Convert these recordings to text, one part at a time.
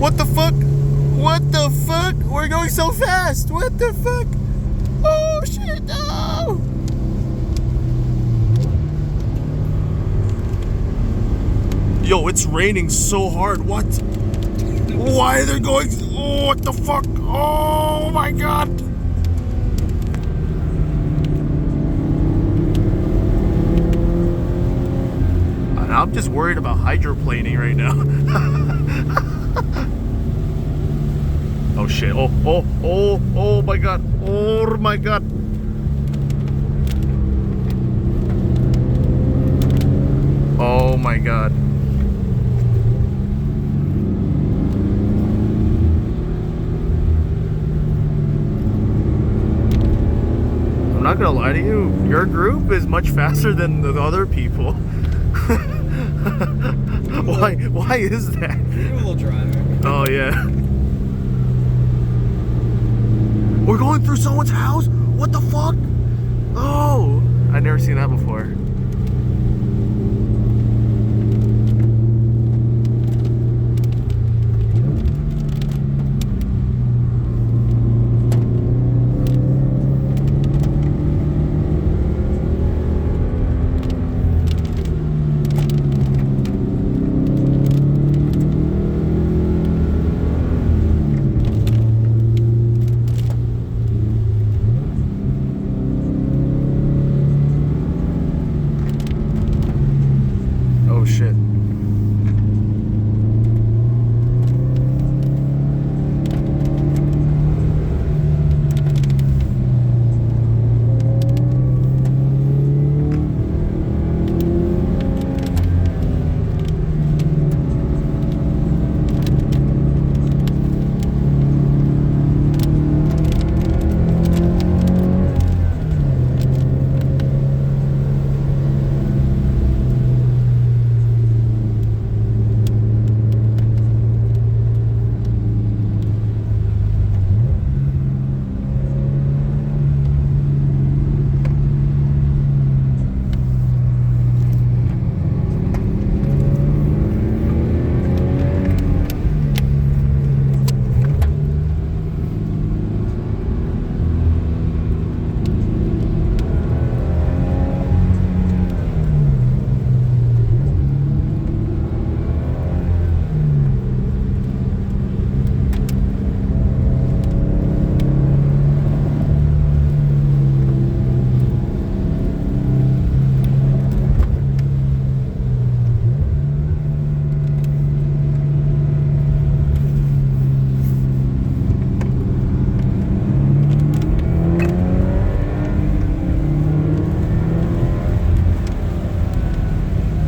What the fuck? What the fuck? We're going so fast. What the fuck? Oh shit, no! Yo, it's raining so hard. What? Why are they going? Oh, what the fuck? Oh my god. I'm just worried about hydroplaning right now. Oh shit. Oh my god. Oh my god. Oh my god. I'm not gonna lie to you, your group is much faster than the other people. Why is that? You're a little driving. Oh yeah. We're going through someone's house? What the fuck? Oh, I've never seen that before. Oh shit.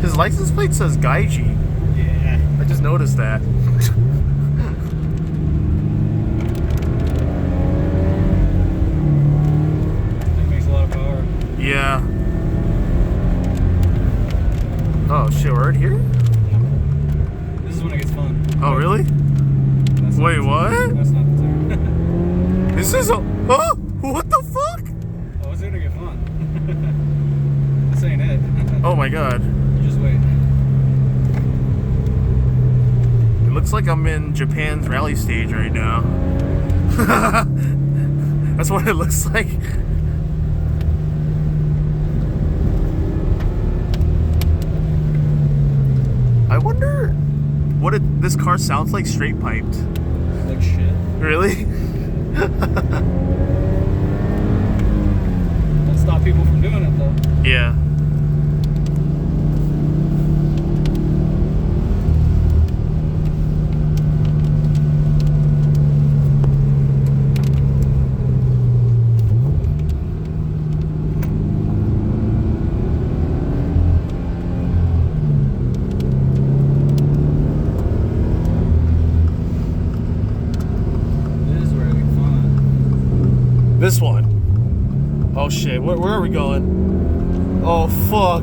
His license plate says Gaiji. Yeah. I just noticed that. It makes a lot of power. Yeah. Oh shit, we're right here? Yeah. This is when it gets fun. Oh really? That's Wait, not what? That's not the turn. This is a... Oh! What the fuck? Oh, it's gonna get fun. This ain't it. Oh my god. You just wait. It looks like I'm in Japan's rally stage right now. That's what it looks like. I wonder what this car sounds like straight piped. Like shit. Really? Don't stop people from doing it though. Yeah. This one. Oh shit, where are we going? Oh fuck.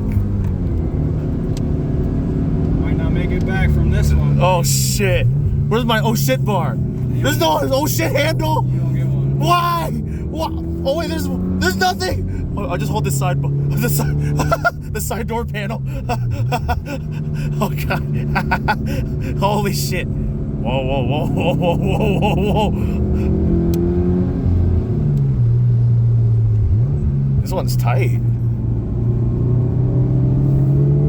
Might not make it back from this one. Oh shit. Where's my oh shit bar? There's no oh shit handle? You don't get one. Why? What? Oh wait, there's nothing. Oh, I'll just hold this side the side door panel. Oh god. Holy shit. Whoa, whoa, whoa, whoa, whoa, whoa, whoa, whoa. This one's tight.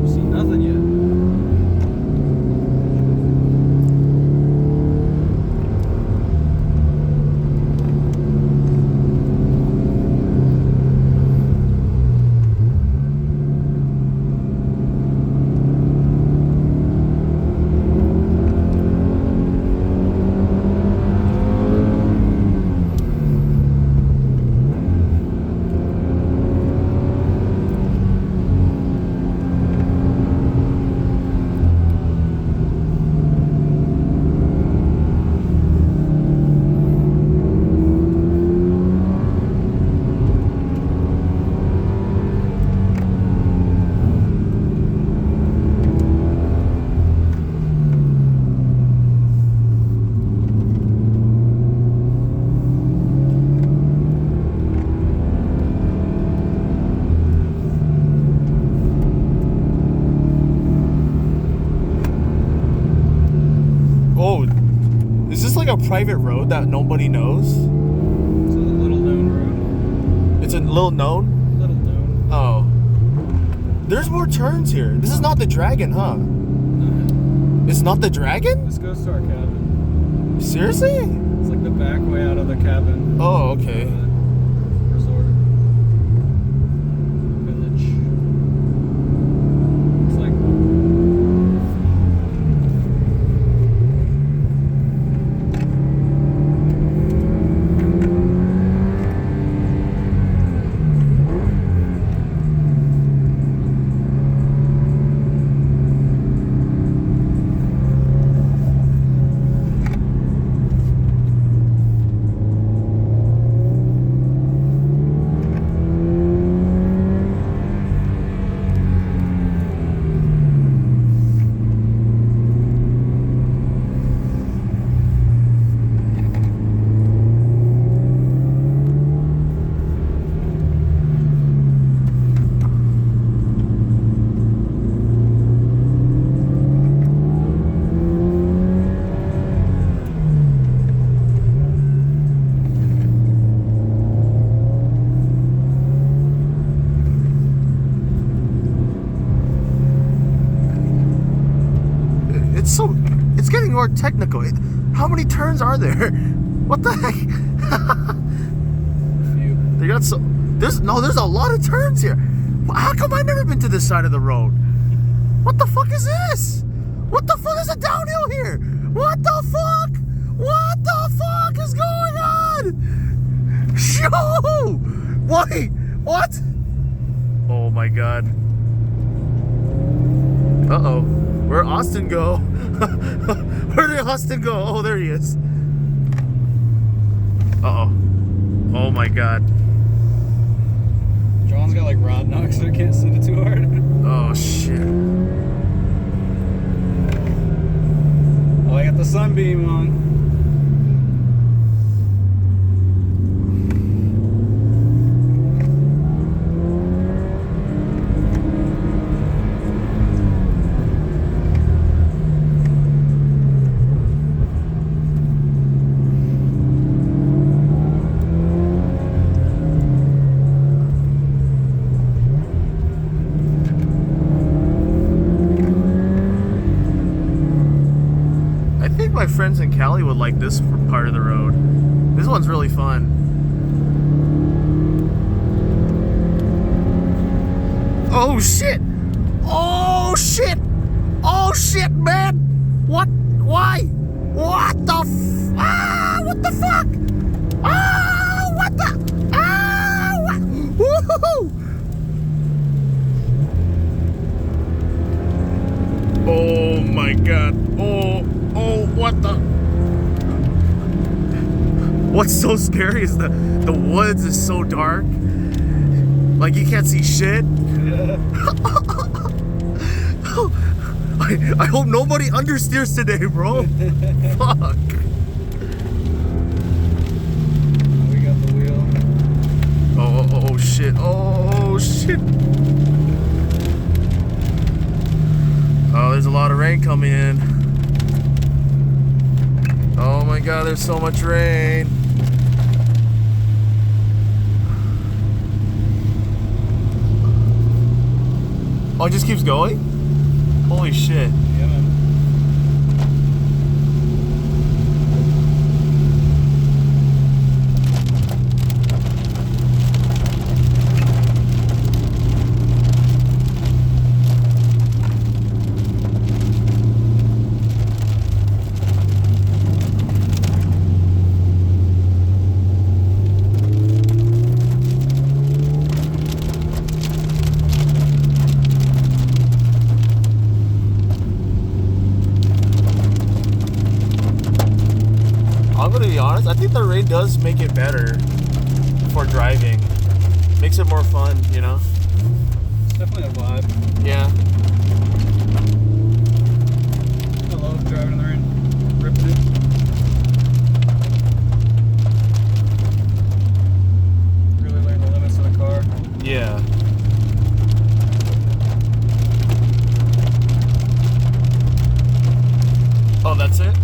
See nothing yet. Oh, is this like a private road that nobody knows? It's a little known road. It's a little known? Little known. Oh. There's more turns here. This is not the Dragon, huh? It's not the Dragon? This goes to our cabin. Seriously? It's like the back way out of the cabin. Oh, okay. Resort. Village. It's like... It's getting more technical. How many turns are there? What the heck? A few. They got there's a lot of turns here. How come I've never been to this side of the road? What the fuck is this? What the fuck is a downhill here? What the fuck? What the fuck is going on? Shoo! Wait, what? Oh my god. Uh-oh. Where'd Austin go? Where did Austin go? Oh, there he is. Uh-oh. Oh my god. John's got like rod knocks, so I can't send it too hard. Oh shit. Oh, I got the sunbeam on. My friends in Cali would like this part of the road. This one's really fun. Oh shit! Oh shit! Oh shit, man! What? Why? What the what the fuck? Ah! What the? Ah! What? Woohoo! Oh my god! Oh, what the? What's so scary is the woods is so dark. Like you can't see shit. Yeah. I hope nobody understeers today, bro. Fuck. We got the wheel. Oh shit. Oh shit. Oh, there's a lot of rain coming in. god, there's so much rain. Oh, it just keeps going? Holy shit. Yeah, man. I'm gonna be honest, I think the rain does make it better for driving. Makes it more fun, you know? It's definitely a vibe. Yeah. I love driving in the rain. Ripping it. Really learn the limits of the car. Yeah. Oh, that's it?